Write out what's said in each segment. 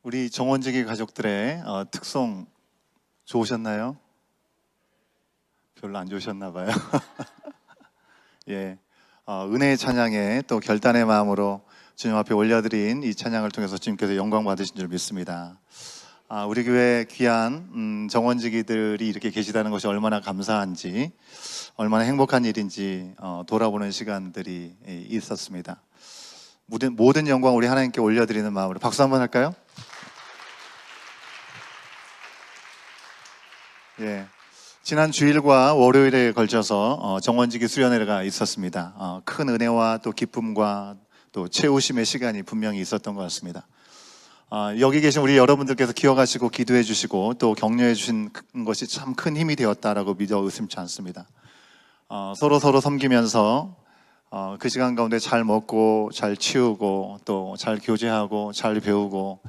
우리 정원지기 가족들의 특송 좋으셨나요? 별로 안 좋으셨나 봐요. 예, 은혜의 찬양에 또 결단의 마음으로 주님 앞에 올려드린 이 찬양을 통해서 주님께서 영광 받으신 줄 믿습니다. 우리 교회 귀한 정원지기들이 이렇게 계시다는 것이 얼마나 감사한지, 얼마나 행복한 일인지 돌아보는 시간들이 있었습니다. 모든 영광 우리 하나님께 올려드리는 마음으로 박수 한번 할까요? 예, 지난 주일과 월요일에 걸쳐서 정원지기 수련회가 있었습니다. 큰 은혜와 또 기쁨과 또 채우심의 시간이 분명히 있었던 것 같습니다. 여기 계신 우리 여러분들께서 기억하시고 기도해 주시고 또 격려해 주신 것이 참 큰 힘이 되었다라고 믿어 의심치 않습니다. 서로 섬기면서 그 시간 가운데 잘 먹고 잘 치우고 또 잘 교제하고 잘 배우고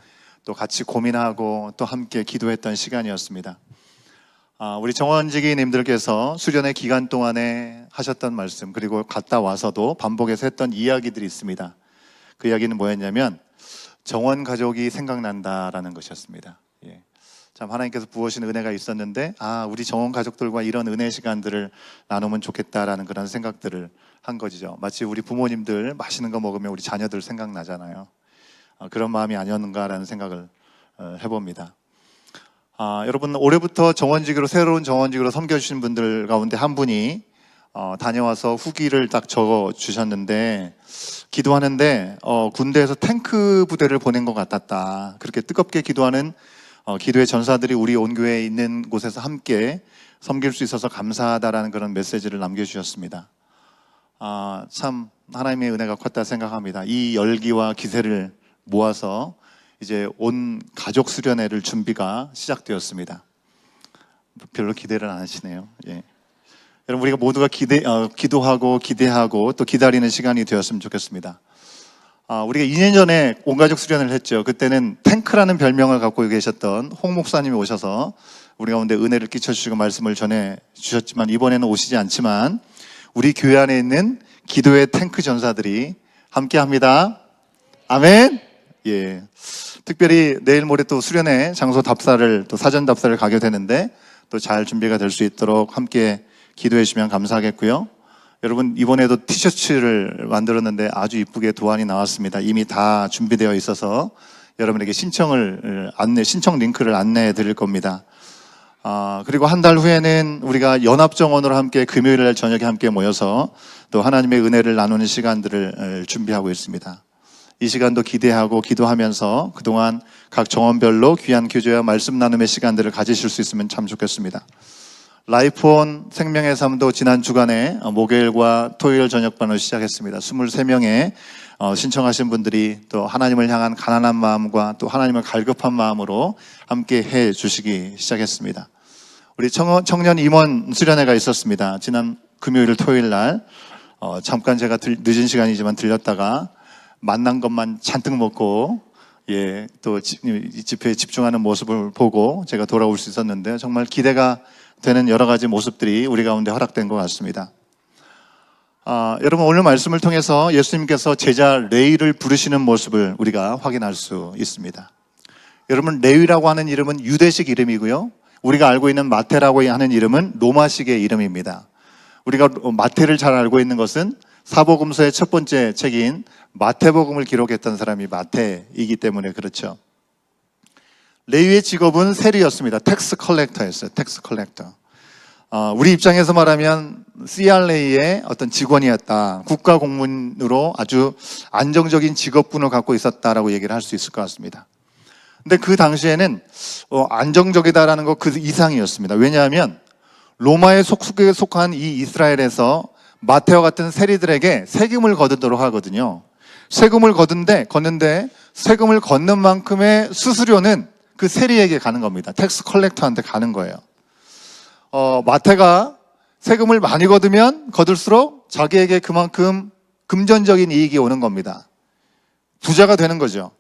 또 같이 고민하고 또 함께 기도했던 시간이었습니다. 우리 정원지기님들께서 수련회 기간 동안에 하셨던 말씀, 그리고 갔다 와서도 반복해서 했던 이야기들이 있습니다. 그 이야기는 뭐였냐면 정원 가족이 생각난다라는 것이었습니다. 예. 참 하나님께서 부으신 은혜가 있었는데 우리 정원 가족들과 이런 은혜 시간들을 나누면 좋겠다라는 그런 생각들을 한 것이죠. 마치 우리 부모님들 맛있는 거 먹으면 우리 자녀들 생각나잖아요. 그런 마음이 아니었는가라는 생각을 해봅니다. 여러분, 올해부터 새로운 정원직으로 섬겨주신 분들 가운데 한 분이 다녀와서 후기를 딱 적어 주셨는데, 기도하는데 군대에서 탱크 부대를 보낸 것 같았다. 그렇게 뜨겁게 기도하는 기도의 전사들이 우리 온교회에 있는 곳에서 함께 섬길 수 있어서 감사하다라는 그런 메시지를 남겨주셨습니다. 참 하나님의 은혜가 컸다 생각합니다. 이 열기와 기세를 모아서 이제 온 가족 수련회를 준비가 시작되었습니다. 별로 기대를 안 하시네요. 예. 여러분, 우리가 모두가 기도하고 기대하고 또 기다리는 시간이 되었으면 좋겠습니다. 우리가 2년 전에 온가족 수련회를 했죠. 그때는 탱크라는 별명을 갖고 계셨던 홍 목사님이 오셔서 우리 가운데 은혜를 끼쳐주시고 말씀을 전해 주셨지만, 이번에는 오시지 않지만 우리 교회 안에 있는 기도의 탱크 전사들이 함께 합니다. 아멘. 예. 특별히 내일 모레 또 수련회 장소 답사를, 또 사전 답사를 가게 되는데 또 잘 준비가 될 수 있도록 함께 기도해 주시면 감사하겠고요. 여러분, 이번에도 티셔츠를 만들었는데 아주 이쁘게 도안이 나왔습니다. 이미 다 준비되어 있어서 여러분에게 신청 링크를 안내해 드릴 겁니다. 그리고 한 달 후에는 우리가 연합정원으로 함께 금요일 저녁에 함께 모여서 또 하나님의 은혜를 나누는 시간들을 준비하고 있습니다. 이 시간도 기대하고 기도하면서 그동안 각 정원별로 귀한 교제와 말씀 나눔의 시간들을 가지실 수 있으면 참 좋겠습니다. 라이프온 생명의 삶도 지난 주간에 목요일과 토요일 저녁반을 시작했습니다. 23명의 신청하신 분들이 또 하나님을 향한 가난한 마음과 또 하나님을 갈급한 마음으로 함께 해 주시기 시작했습니다. 우리 청년 임원 수련회가 있었습니다. 지난 금요일 토요일 날 잠깐 제가 늦은 시간이지만 들렸다가 만난 것만 잔뜩 먹고 또 집회에 집중하는 모습을 보고 제가 돌아올 수 있었는데, 정말 기대가 되는 여러 가지 모습들이 우리 가운데 허락된 것 같습니다. 여러분, 오늘 말씀을 통해서 예수님께서 제자 레위를 부르시는 모습을 우리가 확인할 수 있습니다. 여러분, 레위라고 하는 이름은 유대식 이름이고요, 우리가 알고 있는 마태라고 하는 이름은 로마식의 이름입니다. 우리가 마태를 잘 알고 있는 것은 사복음서의 첫 번째 책인 마태복음을 기록했던 사람이 마태이기 때문에 그렇죠. 레위의 직업은 세리였습니다. 텍스 컬렉터였어요. 텍스 컬렉터. 우리 입장에서 말하면 CRA의 어떤 직원이었다. 국가 공무원으로 아주 안정적인 직업군을 갖고 있었다라고 얘기를 할 수 있을 것 같습니다. 근데 그 당시에는 안정적이다라는 것 그 이상이었습니다. 왜냐하면 로마의 속속에 속한 이 이스라엘에서 마태와 같은 세리들에게 세금을 거두도록 하거든요. 세금을 걷는데 세금을 걷는 만큼의 수수료는 그 세리에게 가는 겁니다. 텍스 컬렉터한테 가는 거예요. 마태가 세금을 많이 거둘수록 자기에게 그만큼 금전적인 이익이 오는 겁니다. 부자가 되는 거죠.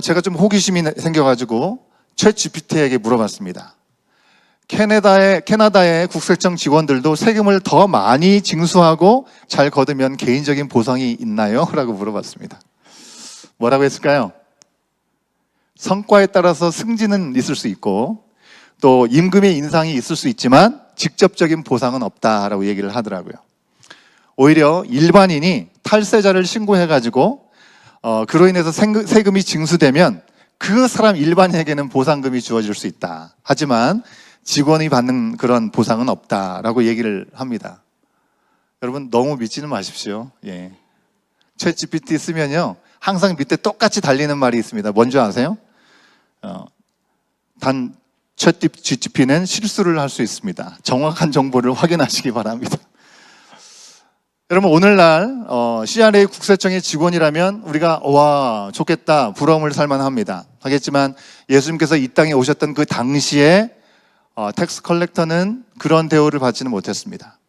제가 좀 호기심이 생겨가지고 챗 GPT에게 물어봤습니다. 캐나다의 국세청 직원들도 세금을 더 많이 징수하고 잘 거두면 개인적인 보상이 있나요? 라고 물어봤습니다. 뭐라고 했을까요? 성과에 따라서 승진은 있을 수 있고 또 임금의 인상이 있을 수 있지만 직접적인 보상은 없다라고 얘기를 하더라고요. 오히려 일반인이 탈세자를 신고해가지고 그로 인해서 세금이 징수되면 그 사람 일반인에게는 보상금이 주어질 수 있다. 하지만 직원이 받는 그런 보상은 없다라고 얘기를 합니다. 여러분 너무 믿지는 마십시오. 예. 챗 GPT 쓰면요 항상 밑에 똑같이 달리는 말이 있습니다. 뭔지 아세요? 단 챗 GPT는 실수를 할 수 있습니다. 정확한 정보를 확인하시기 바랍니다. 여러분 오늘날 CRA 국세청의 직원이라면 우리가 와 좋겠다 부러움을 살만합니다. 하겠지만 예수님께서 이 땅에 오셨던 그 당시에 텍스 컬렉터는 그런 대우를 받지는 못했습니다.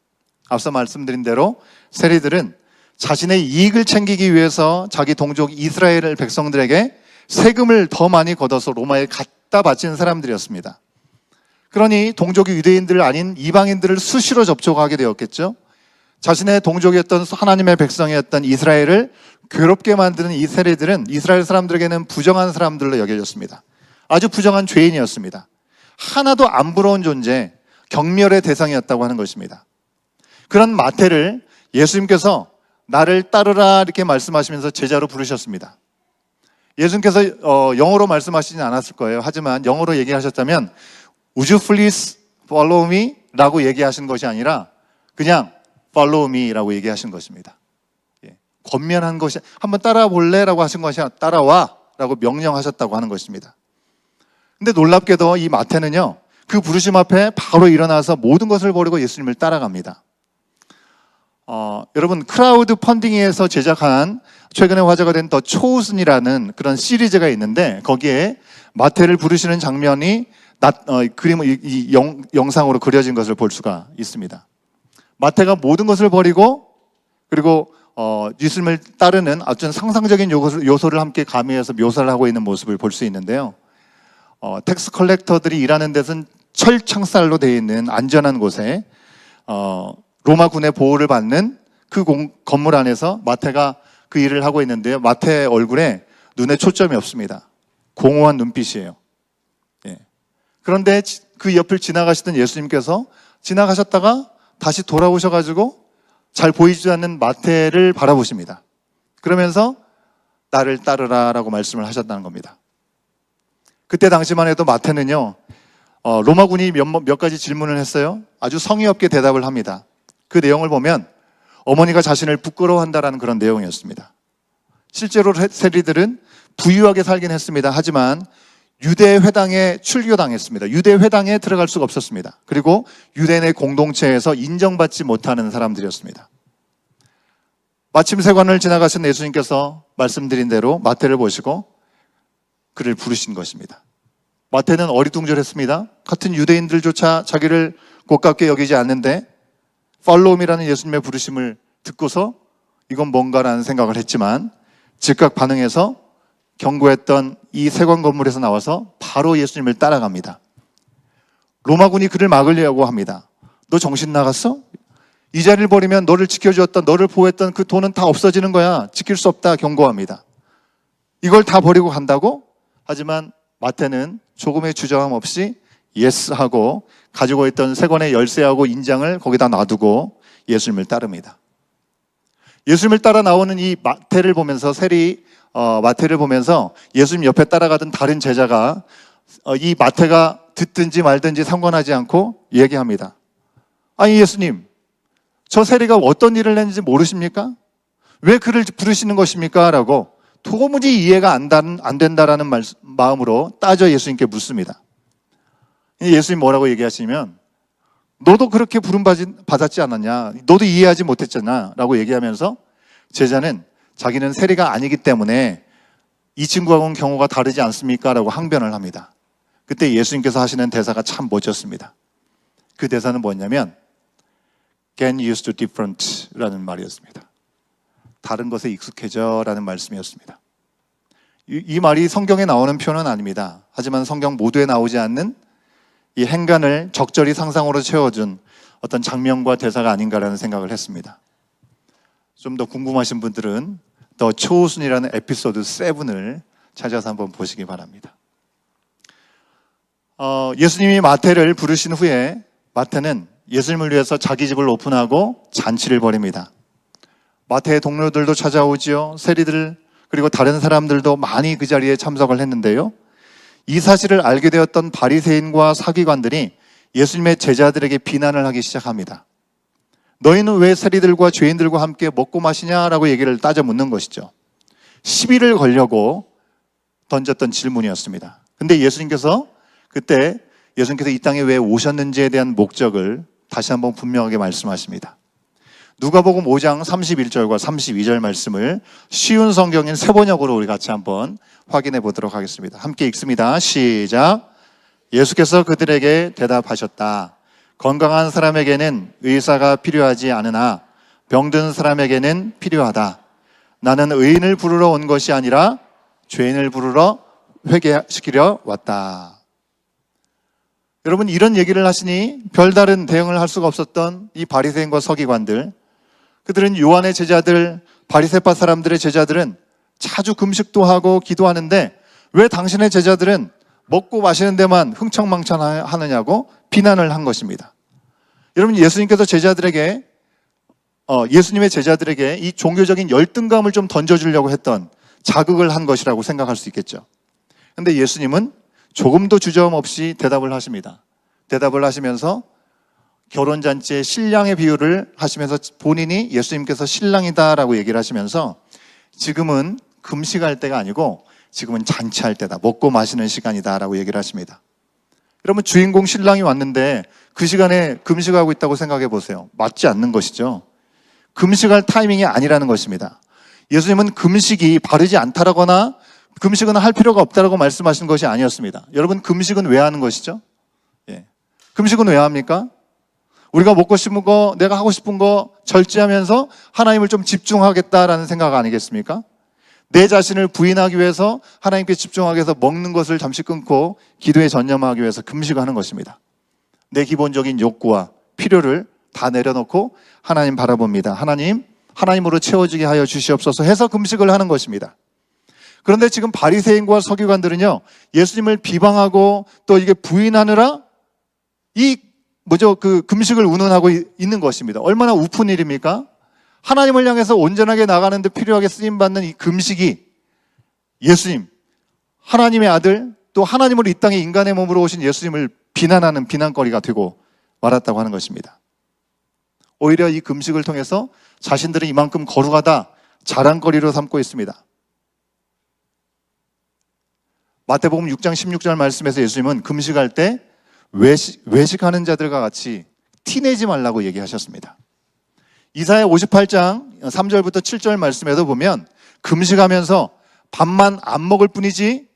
앞서 말씀드린 대로 세리들은 자신의 이익을 챙기기 위해서 자기 동족 이스라엘 백성들에게 세금을 더 많이 걷어서 로마에 갖다 바치는 사람들이었습니다. 그러니 동족이 유대인들 아닌 이방인들을 수시로 접촉하게 되었겠죠. 자신의 동족이었던 하나님의 백성이었던 이스라엘을 괴롭게 만드는 이 세리들은 이스라엘 사람들에게는 부정한 사람들로 여겨졌습니다. 아주 부정한 죄인이었습니다. 하나도 안 부러운 존재, 경멸의 대상이었다고 하는 것입니다. 그런 마태를 예수님께서 나를 따르라 이렇게 말씀하시면서 제자로 부르셨습니다. 예수님께서 영어로 말씀하시진 않았을 거예요. 하지만 영어로 얘기하셨다면 Would you please follow me? 라고 얘기하신 것이 아니라 그냥 Follow me 라고 얘기하신 것입니다. 권면한 것이 한번 따라와 볼래? 라고 하신 것이 아니라 따라와 라고 명령하셨다고 하는 것입니다. 근데 놀랍게도 이 마태는요 그 부르심 앞에 바로 일어나서 모든 것을 버리고 예수님을 따라갑니다. 여러분 크라우드 펀딩에서 제작한 최근에 화제가 된 더 초우슨이라는 그런 시리즈가 있는데 거기에 마태를 부르시는 장면이 영상으로 그려진 것을 볼 수가 있습니다. 마태가 모든 것을 버리고 그리고 예수님을 따르는 어떤 상상적인 요소를 함께 가미해서 묘사를 하고 있는 모습을 볼 수 있는데요. 텍스 컬렉터들이 일하는 데서는 철창살로 되어 있는 안전한 곳에 로마군의 보호를 받는 그 건물 안에서 마태가 그 일을 하고 있는데요. 마태의 얼굴에 눈에 초점이 없습니다. 공허한 눈빛이에요. 그런데 그 옆을 지나가시던 예수님께서 지나가셨다가 다시 돌아오셔가지고 잘 보이지 않는 마태를 바라보십니다. 그러면서 나를 따르라 라고 말씀을 하셨다는 겁니다. 그때 당시만 해도 마태는요 로마군이 몇 가지 질문을 했어요. 아주 성의 없게 대답을 합니다. 그 내용을 보면 어머니가 자신을 부끄러워한다라는 그런 내용이었습니다. 실제로 세리들은 부유하게 살긴 했습니다. 하지만 유대 회당에 출교당했습니다. 유대 회당에 들어갈 수가 없었습니다. 그리고 유대인의 공동체에서 인정받지 못하는 사람들이었습니다. 마침 세관을 지나가신 예수님께서 말씀드린 대로 마태를 보시고 그를 부르신 것입니다. 마태는 어리둥절했습니다. 같은 유대인들조차 자기를 고깝게 여기지 않는데 Follow me라는 예수님의 부르심을 듣고서 이건 뭔가라는 생각을 했지만 즉각 반응해서 경고했던 이 세관 건물에서 나와서 바로 예수님을 따라갑니다. 로마군이 그를 막으려고 합니다. 너 정신 나갔어? 이 자리를 버리면 너를 지켜주었던, 너를 보호했던 그 돈은 다 없어지는 거야. 지킬 수 없다 경고합니다. 이걸 다 버리고 간다고? 하지만 마태는 조금의 주저함 없이 예스 하고 가지고 있던 세관의 열쇠하고 인장을 거기다 놔두고 예수님을 따릅니다. 예수님을 따라 나오는 이 마태를 보면서 마태를 보면서 예수님 옆에 따라가던 다른 제자가 이 마태가 듣든지 말든지 상관하지 않고 얘기합니다. 아니 예수님, 저 세리가 어떤 일을 했는지 모르십니까? 왜 그를 부르시는 것입니까? 라고 도무지 이해가 안 된다라는 마음으로 따져 예수님께 묻습니다. 예수님 뭐라고 얘기하시면 너도 그렇게 부름 받았지 않았냐? 너도 이해하지 못했잖아 라고 얘기하면서 제자는 자기는 세리가 아니기 때문에 이 친구하고는 경우가 다르지 않습니까? 라고 항변을 합니다. 그때 예수님께서 하시는 대사가 참 멋졌습니다. 그 대사는 뭐냐면 Get used to different 라는 말이었습니다. 다른 것에 익숙해져 라는 말씀이었습니다. 이 말이 성경에 나오는 표현은 아닙니다. 하지만 성경 모두에 나오지 않는 이 행간을 적절히 상상으로 채워준 어떤 장면과 대사가 아닌가라는 생각을 했습니다. 좀 더 궁금하신 분들은 더 초우순이라는 에피소드 7을 찾아서 한번 보시기 바랍니다. 예수님이 마태를 부르신 후에 마태는 예수님을 위해서 자기 집을 오픈하고 잔치를 벌입니다. 마태의 동료들도 찾아오지요. 세리들 그리고 다른 사람들도 많이 그 자리에 참석을 했는데요. 이 사실을 알게 되었던 바리새인과 서기관들이 예수님의 제자들에게 비난을 하기 시작합니다. 너희는 왜 세리들과 죄인들과 함께 먹고 마시냐라고 얘기를 따져 묻는 것이죠. 시비를 걸려고 던졌던 질문이었습니다. 근데 그때 예수님께서 이 땅에 왜 오셨는지에 대한 목적을 다시 한번 분명하게 말씀하십니다. 누가복음 5장 31절과 32절 말씀을 쉬운 성경인 세번역으로 우리 같이 한번 확인해 보도록 하겠습니다. 함께 읽습니다. 시작. 예수께서 그들에게 대답하셨다. 건강한 사람에게는 의사가 필요하지 않으나 병든 사람에게는 필요하다. 나는 의인을 부르러 온 것이 아니라 죄인을 부르러 회개시키려 왔다. 여러분, 이런 얘기를 하시니 별다른 대응을 할 수가 없었던 이 바리새인과 서기관들, 그들은 요한의 제자들, 바리새파 사람들의 제자들은 자주 금식도 하고 기도하는데 왜 당신의 제자들은 먹고 마시는 데만 흥청망청하느냐고 비난을 한 것입니다. 여러분, 예수님의 제자들에게 이 종교적인 열등감을 좀 던져주려고 했던 자극을 한 것이라고 생각할 수 있겠죠. 그런데 예수님은 조금도 주저함 없이 대답을 하십니다. 대답을 하시면서 결혼잔치의 신랑의 비유를 하시면서 본인이 예수님께서 신랑이다라고 얘기를 하시면서 지금은 금식할 때가 아니고 지금은 잔치할 때다. 먹고 마시는 시간이다라고 얘기를 하십니다. 여러분, 주인공 신랑이 왔는데 그 시간에 금식하고 있다고 생각해 보세요. 맞지 않는 것이죠. 금식할 타이밍이 아니라는 것입니다. 예수님은 금식이 바르지 않다라거나 금식은 할 필요가 없다라고 말씀하신 것이 아니었습니다. 여러분, 금식은 왜 하는 것이죠? 금식은 왜 합니까? 우리가 먹고 싶은 거, 내가 하고 싶은 거 절제하면서 하나님을 좀 집중하겠다라는 생각 아니겠습니까? 내 자신을 부인하기 위해서 하나님께 집중하기 위해서 먹는 것을 잠시 끊고 기도에 전념하기 위해서 금식하는 것입니다. 내 기본적인 욕구와 필요를 다 내려놓고 하나님 바라봅니다. 하나님으로 채워지게 하여 주시옵소서 해서 금식을 하는 것입니다. 그런데 지금 바리새인과 서기관들은요, 예수님을 비방하고 또 이게 부인하느라 그 금식을 운운하고 있는 것입니다. 얼마나 우픈 일입니까? 하나님을 향해서 온전하게 나가는데 필요하게 쓰임받는 이 금식이 예수님, 하나님의 아들, 또 하나님으로 이 땅에 인간의 몸으로 오신 예수님을 비난하는 비난거리가 되고 말았다고 하는 것입니다. 오히려 이 금식을 통해서 자신들은 이만큼 거룩하다 자랑거리로 삼고 있습니다. 마태복음 6장 16절 말씀에서 예수님은 금식할 때 외식하는 자들과 같이 티내지 말라고 얘기하셨습니다. 이사야 58장 3절부터 7절 말씀에도 보면 금식하면서 밥만 안 먹을 뿐이지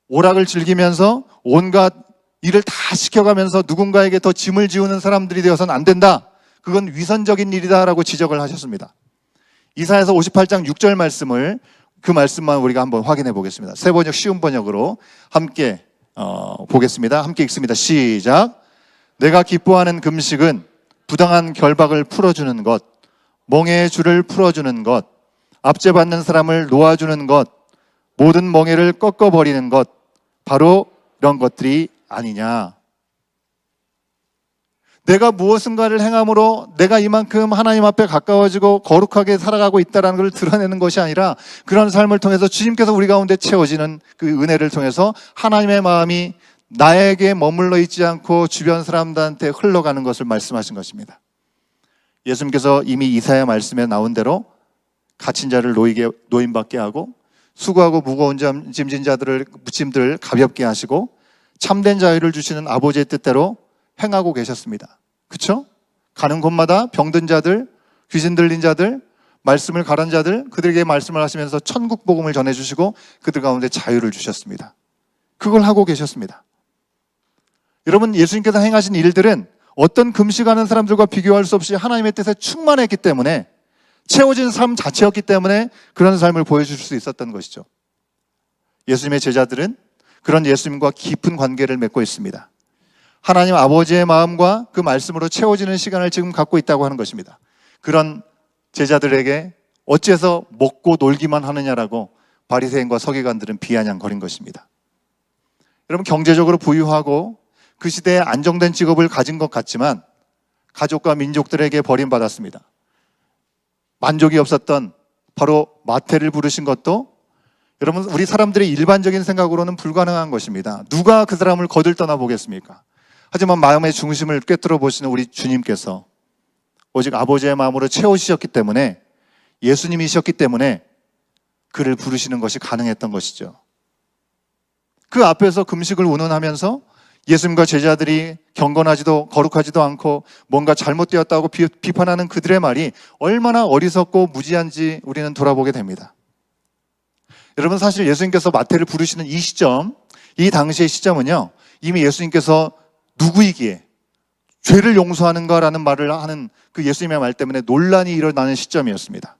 오락을 즐기면서 온갖 일을 다 시켜가면서 누군가에게 더 짐을 지우는 사람들이 되어서는 안 된다. 그건 위선적인 일이다라고 지적을 하셨습니다. 이사야서 58장 6절 그 말씀만 우리가 한번 확인해 보겠습니다. 새 번역 쉬운 번역으로 함께 보겠습니다. 함께 읽습니다. 시작. 내가 기뻐하는 금식은 부당한 결박을 풀어주는 것, 멍에의 줄을 풀어주는 것, 압제받는 사람을 놓아주는 것, 모든 멍에를 꺾어버리는 것, 바로 이런 것들이 아니냐. 내가 무엇인가를 행함으로 내가 이만큼 하나님 앞에 가까워지고 거룩하게 살아가고 있다는 걸 드러내는 것이 아니라 그런 삶을 통해서 주님께서 우리 가운데 채워지는 그 은혜를 통해서 하나님의 마음이 나에게 머물러 있지 않고 주변 사람들한테 흘러가는 것을 말씀하신 것입니다. 예수님께서 이미 이사야 말씀에 나온 대로 갇힌 자를 노임받게 하고 수고하고 무거운 짐진 자들을 짐들을 가볍게 하시고 참된 자유를 주시는 아버지의 뜻대로 행하고 계셨습니다. 그렇죠? 가는 곳마다 병든 자들, 귀신 들린 자들, 말씀을 가란 자들, 그들에게 말씀을 하시면서 천국 복음을 전해주시고 그들 가운데 자유를 주셨습니다. 그걸 하고 계셨습니다. 여러분, 예수님께서 행하신 일들은 어떤 금식하는 사람들과 비교할 수 없이 하나님의 뜻에 충만했기 때문에 채워진 삶 자체였기 때문에 그런 삶을 보여줄 수 있었던 것이죠. 예수님의 제자들은 그런 예수님과 깊은 관계를 맺고 있습니다. 하나님 아버지의 마음과 그 말씀으로 채워지는 시간을 지금 갖고 있다고 하는 것입니다. 그런 제자들에게 어째서 먹고 놀기만 하느냐라고 바리새인과 서기관들은 비아냥거린 것입니다. 여러분, 경제적으로 부유하고 그 시대에 안정된 직업을 가진 것 같지만 가족과 민족들에게 버림받았습니다. 만족이 없었던 바로 마태를 부르신 것도 여러분 우리 사람들의 일반적인 생각으로는 불가능한 것입니다. 누가 그 사람을 거들떠나 보겠습니까? 하지만 마음의 중심을 꿰뚫어 보시는 우리 주님께서 오직 아버지의 마음으로 채우시셨기 때문에, 예수님이셨기 때문에 그를 부르시는 것이 가능했던 것이죠. 그 앞에서 금식을 운운하면서 예수님과 제자들이 경건하지도 거룩하지도 않고 뭔가 잘못되었다고 비판하는 그들의 말이 얼마나 어리석고 무지한지 우리는 돌아보게 됩니다. 여러분, 사실 예수님께서 마태를 부르시는 이 시점, 이 당시의 시점은요, 이미 예수님께서 누구이기에 죄를 용서하는가라는 말을 하는 그 예수님의 말 때문에 논란이 일어나는 시점이었습니다.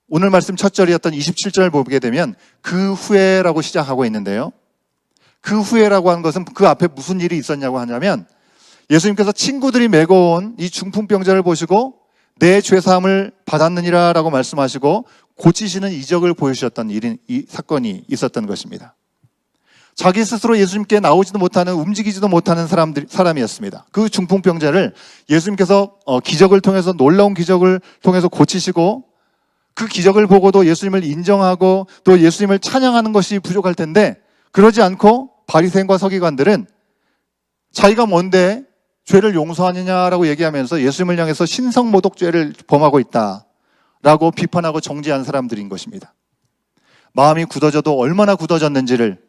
오늘 말씀 첫 절이었던 27절 보게 되면 그 후에라고 시작하고 있는데요, 그 후에라고 하는 것은 그 앞에 무슨 일이 있었냐고 하냐면, 예수님께서 친구들이 메고 온 이 중풍병자를 보시고 내 죄사함을 받았느니라 라고 말씀하시고 고치시는 이적을 보여주셨던 이 사건이 있었던 것입니다. 자기 스스로 예수님께 나오지도 못하는, 움직이지도 못하는 사람이었습니다. 그 중풍병자를 예수님께서 기적을 통해서, 놀라운 기적을 통해서 고치시고, 그 기적을 보고도 예수님을 인정하고 또 예수님을 찬양하는 것이 부족할 텐데, 그러지 않고 바리새인과 서기관들은 자기가 뭔데 죄를 용서하느냐라고 얘기하면서 예수님을 향해서 신성모독죄를 범하고 있다라고 비판하고 정죄한 사람들인 것입니다. 마음이 굳어져도 얼마나 굳어졌는지를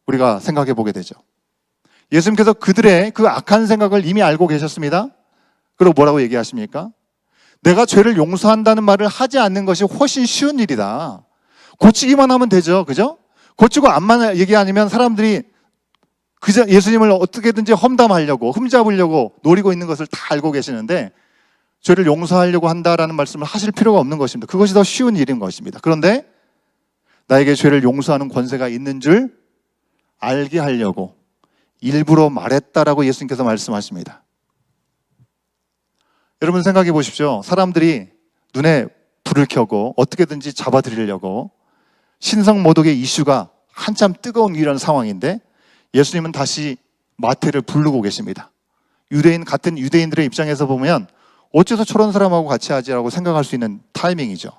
우리가 생각해 보게 되죠. 예수님께서 그들의 그 악한 생각을 이미 알고 계셨습니다. 그리고 뭐라고 얘기하십니까? 내가 죄를 용서한다는 말을 하지 않는 것이 훨씬 쉬운 일이다. 고치기만 하면 되죠. 그죠? 고치고 안만 얘기 아니면 사람들이 그저 예수님을 어떻게든지 험담하려고, 흠잡으려고 노리고 있는 것을 다 알고 계시는데, 죄를 용서하려고 한다라는 말씀을 하실 필요가 없는 것입니다. 그것이 더 쉬운 일인 것입니다. 그런데 나에게 죄를 용서하는 권세가 있는 줄 알게 하려고 일부러 말했다라고 예수님께서 말씀하십니다. 여러분 생각해 보십시오. 사람들이 눈에 불을 켜고 어떻게든지 잡아들이려고 신성모독의 이슈가 한참 뜨거운 이런 상황인데, 예수님은 다시 마태를 부르고 계십니다. 같은 유대인들의 입장에서 보면 어째서 저런 사람하고 같이 하지라고 생각할 수 있는 타이밍이죠.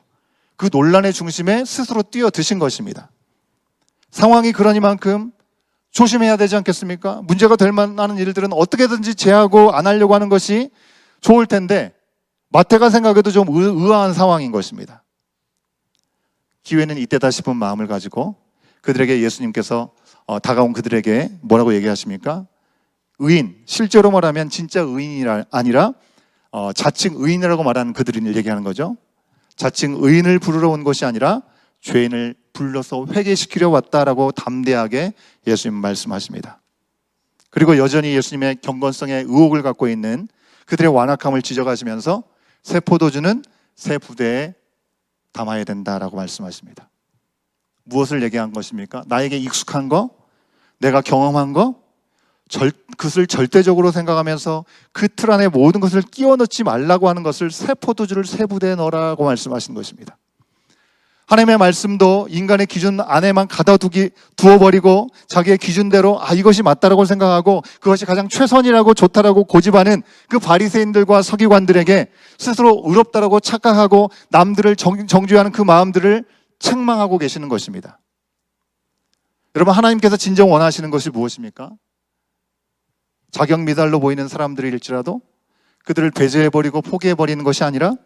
그 논란의 중심에 스스로 뛰어드신 것입니다. 상황이 그러니만큼 조심해야 되지 않겠습니까? 문제가 될 만한 일들은 어떻게든지 제하고 안 하려고 하는 것이 좋을 텐데, 마태가 생각해도 좀 의아한 상황인 것입니다. 기회는 이때다 싶은 마음을 가지고 그들에게 예수님께서 다가온 그들에게 뭐라고 얘기하십니까? 의인, 실제로 말하면 진짜 의인이 아니라 자칭 의인이라고 말하는 그들을 얘기하는 거죠. 자칭 의인을 부르러 온 것이 아니라 죄인을 불러서 회개시키려 왔다라고 담대하게 예수님 말씀하십니다. 그리고 여전히 예수님의 경건성에 의혹을 갖고 있는 그들의 완악함을 지적하시면서 새 포도주는 새 부대에 담아야 된다라고 말씀하십니다. 무엇을 얘기한 것입니까? 나에게 익숙한 거, 내가 경험한 거, 그것을 절대적으로 생각하면서 그 틀 안에 모든 것을 끼워 넣지 말라고 하는 것을 새 포도주를 새 부대에 넣으라고 말씀하신 것입니다. 하나님의 말씀도 인간의 기준 안에만 두어버리고 자기의 기준대로 이것이 맞다라고 생각하고 그것이 가장 최선이라고 좋다라고 고집하는 그 바리새인들과 서기관들에게 스스로 의롭다라고 착각하고 남들을 정죄하는 그 마음들을 책망하고 계시는 것입니다. 여러분, 하나님께서 진정 원하시는 것이 무엇입니까? 자격 미달로 보이는 사람들일지라도 그들을 배제해버리고 포기해버리는 것이 아니라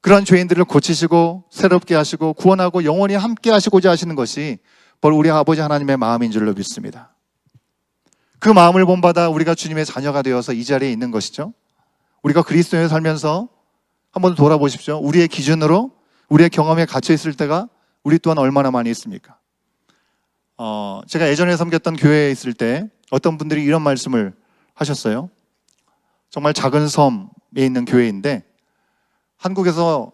그러한 죄인들을 고치시고 새롭게 하시고 구원하고 영원히 함께 하시고자 하시는 것이 바로 우리 아버지 하나님의 마음인 줄로 믿습니다. 그 마음을 본받아 우리가 주님의 자녀가 되어서 이 자리에 있는 것이죠. 우리가 그리스도에 살면서 한번 돌아보십시오. 우리의 기준으로, 우리의 경험에 갇혀 있을 때가 우리 또한 얼마나 많이 있습니까? 제가 예전에 섬겼던 교회에 있을 때 어떤 분들이 이런 말씀을 하셨어요. 정말 작은 섬에 있는 교회인데 한국에서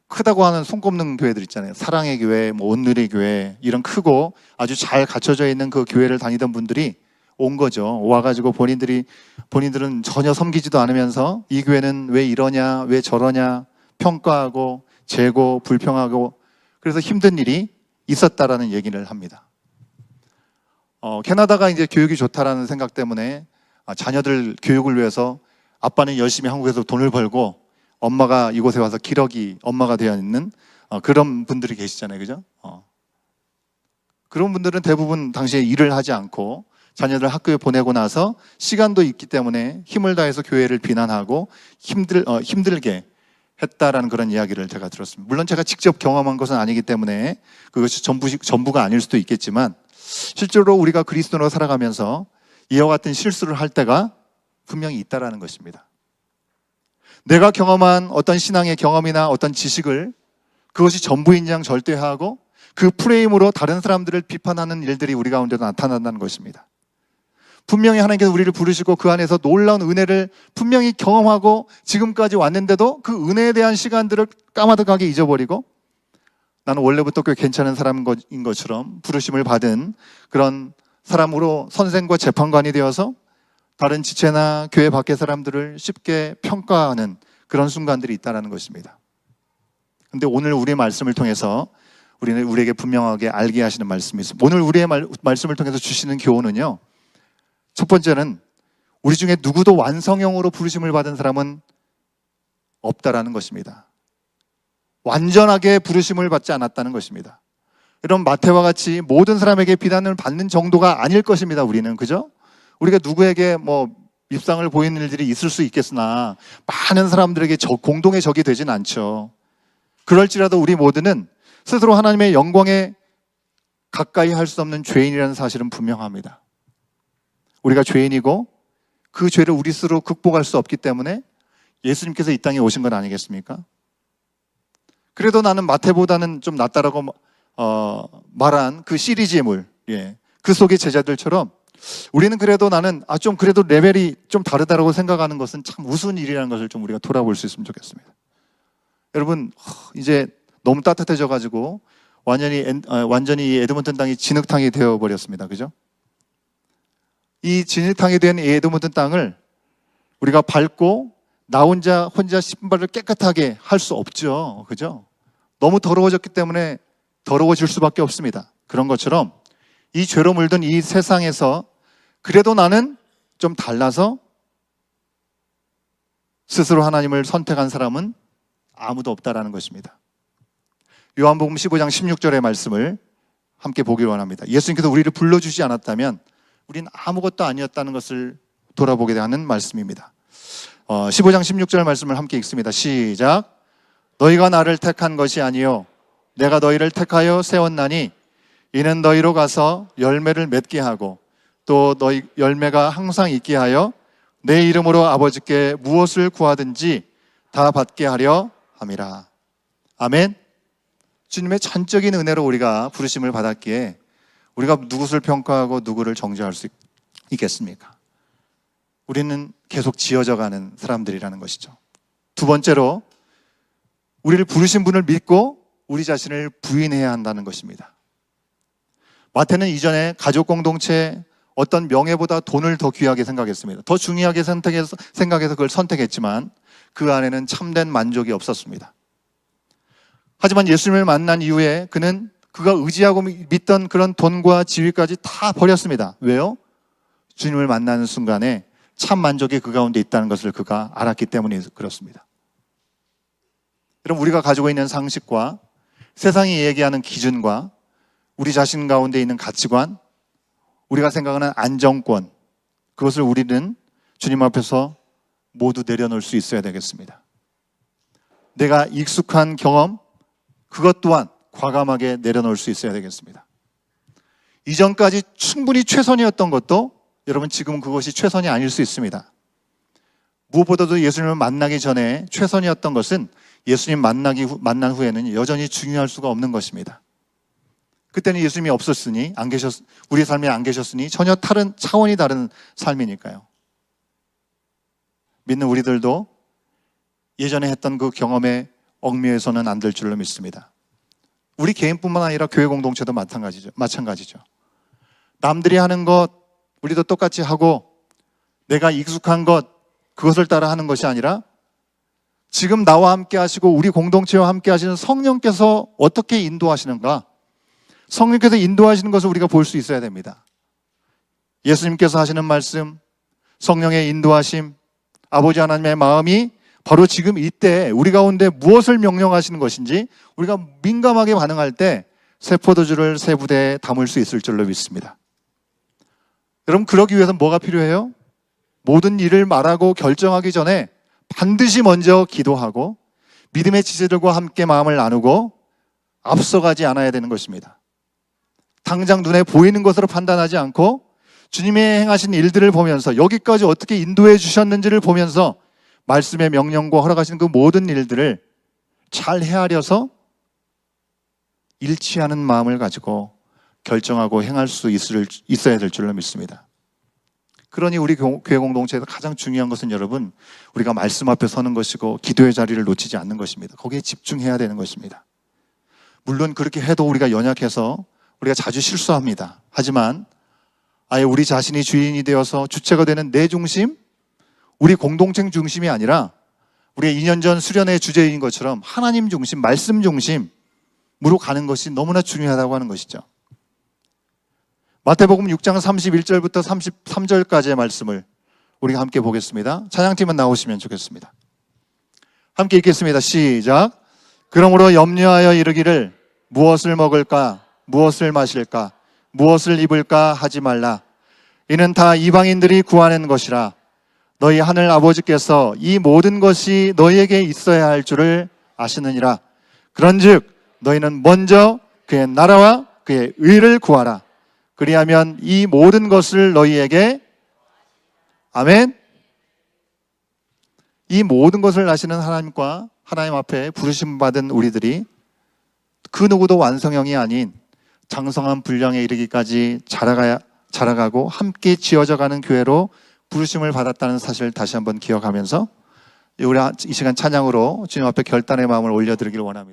크다고 하는 손꼽는 교회들 있잖아요. 사랑의 교회, 온누리 교회, 이런 크고 아주 잘 갖춰져 있는 그 교회를 다니던 분들이 온 거죠. 와가지고 본인들은 전혀 섬기지도 않으면서 이 교회는 왜 이러냐, 왜 저러냐 평가하고 재고, 불평하고 그래서 힘든 일이 있었다라는 얘기를 합니다. 캐나다가 이제 교육이 좋다라는 생각 때문에 자녀들 교육을 위해서 아빠는 열심히 한국에서 돈을 벌고 엄마가 이곳에 와서 기러기 엄마가 되어 있는 그런 분들이 계시잖아요, 그죠? 그런 분들은 대부분 당시에 일을 하지 않고 자녀들 학교에 보내고 나서 시간도 있기 때문에 힘을 다해서 교회를 비난하고 힘들게 했다라는 그런 이야기를 제가 들었습니다. 물론 제가 직접 경험한 것은 아니기 때문에 그것이 전부가 아닐 수도 있겠지만 실제로 우리가 그리스도로 살아가면서 이와 같은 실수를 할 때가 분명히 있다라는 것입니다. 내가 경험한 어떤 신앙의 경험이나 어떤 지식을 그것이 전부인 양 절대화하고 그 프레임으로 다른 사람들을 비판하는 일들이 우리 가운데도 나타난다는 것입니다. 분명히 하나님께서 우리를 부르시고 그 안에서 놀라운 은혜를 분명히 경험하고 지금까지 왔는데도 그 은혜에 대한 시간들을 까마득하게 잊어버리고 나는 원래부터 꽤 괜찮은 사람인 것처럼 부르심을 받은 그런 사람으로 선생과 재판관이 되어서 다른 지체나 교회 밖의 사람들을 쉽게 평가하는 그런 순간들이 있다는 것입니다. 그런데 오늘 우리의 말씀을 통해서 우리에게 분명하게 알게 하시는 말씀이 있습니다. 오늘 우리의 말씀을 통해서 주시는 교훈은요, 첫 번째는 우리 중에 누구도 완성형으로 부르심을 받은 사람은 없다라는 것입니다. 완전하게 부르심을 받지 않았다는 것입니다. 이런 마태와 같이 모든 사람에게 비난을 받는 정도가 아닐 것입니다. 우리는, 그죠? 우리가 누구에게 밉상을 보이는 일들이 있을 수 있겠으나 많은 사람들에게 공동의 적이 되진 않죠. 그럴지라도 우리 모두는 스스로 하나님의 영광에 가까이 할 수 없는 죄인이라는 사실은 분명합니다. 우리가 죄인이고 그 죄를 우리 스스로 극복할 수 없기 때문에 예수님께서 이 땅에 오신 건 아니겠습니까? 그래도 나는 마태보다는 좀 낫다라고 말한 그 시리즈물, 그 속의 제자들처럼 우리는 그래도 나는 좀 그래도 레벨이 좀 다르다라고 생각하는 것은 참 우스운 일이라는 것을 좀 우리가 돌아볼 수 있으면 좋겠습니다. 여러분, 이제 너무 따뜻해져가지고 완전히 이 에드먼튼 땅이 진흙탕이 되어버렸습니다. 그죠? 이 진흙탕이 된 에드먼튼 땅을 우리가 밟고 나 혼자 신발을 깨끗하게 할 수 없죠. 그죠? 너무 더러워졌기 때문에 더러워질 수밖에 없습니다. 그런 것처럼 이 죄로 물든 이 세상에서 그래도 나는 좀 달라서 스스로 하나님을 선택한 사람은 아무도 없다라는 것입니다. 요한복음 15장 16절의 말씀을 함께 보기를 원합니다. 예수님께서 우리를 불러주지 않았다면 우린 아무것도 아니었다는 것을 돌아보게 하는 말씀입니다. 15장 16절 말씀을 함께 읽습니다. 시작. 너희가 나를 택한 것이 아니요 내가 너희를 택하여 세웠나니 이는 너희로 가서 열매를 맺게 하고 또 너희 열매가 항상 있게 하여 내 이름으로 아버지께 무엇을 구하든지 다 받게 하려 함이라. 아멘. 주님의 전적인 은혜로 우리가 부르심을 받았기에 우리가 누구를 평가하고 누구를 정죄할 수 있겠습니까? 우리는 계속 지어져가는 사람들이라는 것이죠. 두 번째로 우리를 부르신 분을 믿고 우리 자신을 부인해야 한다는 것입니다. 마태는 이전에 가족 공동체 어떤 명예보다 돈을 더 귀하게 생각했습니다. 더 중요하게 생각해서 그걸 선택했지만 그 안에는 참된 만족이 없었습니다. 하지만 예수님을 만난 이후에 그가 의지하고 믿던 그런 돈과 지위까지 다 버렸습니다. 왜요? 주님을 만나는 순간에 참 만족이 그 가운데 있다는 것을 그가 알았기 때문에 그렇습니다. 여러분, 우리가 가지고 있는 상식과 세상이 얘기하는 기준과 우리 자신 가운데 있는 가치관, 우리가 생각하는 안정권, 그것을 우리는 주님 앞에서 모두 내려놓을 수 있어야 되겠습니다. 내가 익숙한 경험, 그것 또한 과감하게 내려놓을 수 있어야 되겠습니다. 이전까지 충분히 최선이었던 것도 여러분 지금 그것이 최선이 아닐 수 있습니다. 무엇보다도 예수님을 만나기 전에 최선이었던 것은 예수님 만난 후에는 여전히 중요할 수가 없는 것입니다. 그때는 예수님이 없었으니 우리 삶에 안 계셨으니 전혀 다른 차원이 다른 삶이니까요. 믿는 우리들도 예전에 했던 그 경험에 얽매여서는 안 될 줄로 믿습니다. 우리 개인뿐만 아니라 교회 공동체도 마찬가지죠. 남들이 하는 것 우리도 똑같이 하고 내가 익숙한 것 그것을 따라 하는 것이 아니라 지금 나와 함께 하시고 우리 공동체와 함께 하시는 성령께서 어떻게 인도하시는가, 성령께서 인도하시는 것을 우리가 볼 수 있어야 됩니다. 예수님께서 하시는 말씀, 성령의 인도하심, 아버지 하나님의 마음이 바로 지금 이때 우리 가운데 무엇을 명령하시는 것인지 우리가 민감하게 반응할 때 새 포도주를 새 부대에 담을 수 있을 줄로 믿습니다. 여러분, 그러기 위해서 뭐가 필요해요? 모든 일을 말하고 결정하기 전에 반드시 먼저 기도하고 믿음의 지체들과 함께 마음을 나누고 앞서가지 않아야 되는 것입니다. 당장 눈에 보이는 것으로 판단하지 않고 주님의 행하신 일들을 보면서 여기까지 어떻게 인도해 주셨는지를 보면서 말씀의 명령과 허락하신 그 모든 일들을 잘 헤아려서 일치하는 마음을 가지고 결정하고 행할 수 있어야 될 줄로 믿습니다. 그러니 우리 교회 공동체에서 가장 중요한 것은 여러분, 우리가 말씀 앞에 서는 것이고 기도의 자리를 놓치지 않는 것입니다. 거기에 집중해야 되는 것입니다. 물론 그렇게 해도 우리가 연약해서 우리가 자주 실수합니다. 하지만 아예 우리 자신이 주인이 되어서 주체가 되는 내 중심, 우리 공동체 중심이 아니라 우리가 2년 전 수련회 주제인 것처럼 하나님 중심, 말씀 중심으로 가는 것이 너무나 중요하다고 하는 것이죠. 마태복음 6장 31절부터 33절까지의 말씀을 우리가 함께 보겠습니다. 찬양팀은 나오시면 좋겠습니다. 함께 읽겠습니다. 시작. 그러므로 염려하여 이르기를 무엇을 먹을까, 무엇을 마실까, 무엇을 입을까 하지 말라. 이는 다 이방인들이 구하는 것이라. 너희 하늘 아버지께서 이 모든 것이 너희에게 있어야 할 줄을 아시느니라. 그런즉 너희는 먼저 그의 나라와 그의 의를 구하라. 그리하면 이 모든 것을 너희에게, 아멘. 이 모든 것을 아시는 하나님과 하나님 앞에 부르심 받은 우리들이 그 누구도 완성형이 아닌 장성한 분량에 이르기까지 자라가고 함께 지어져가는 교회로 부르심을 받았다는 사실을 다시 한번 기억하면서 우리 이 시간 찬양으로 주님 앞에 결단의 마음을 올려드리기를 원합니다.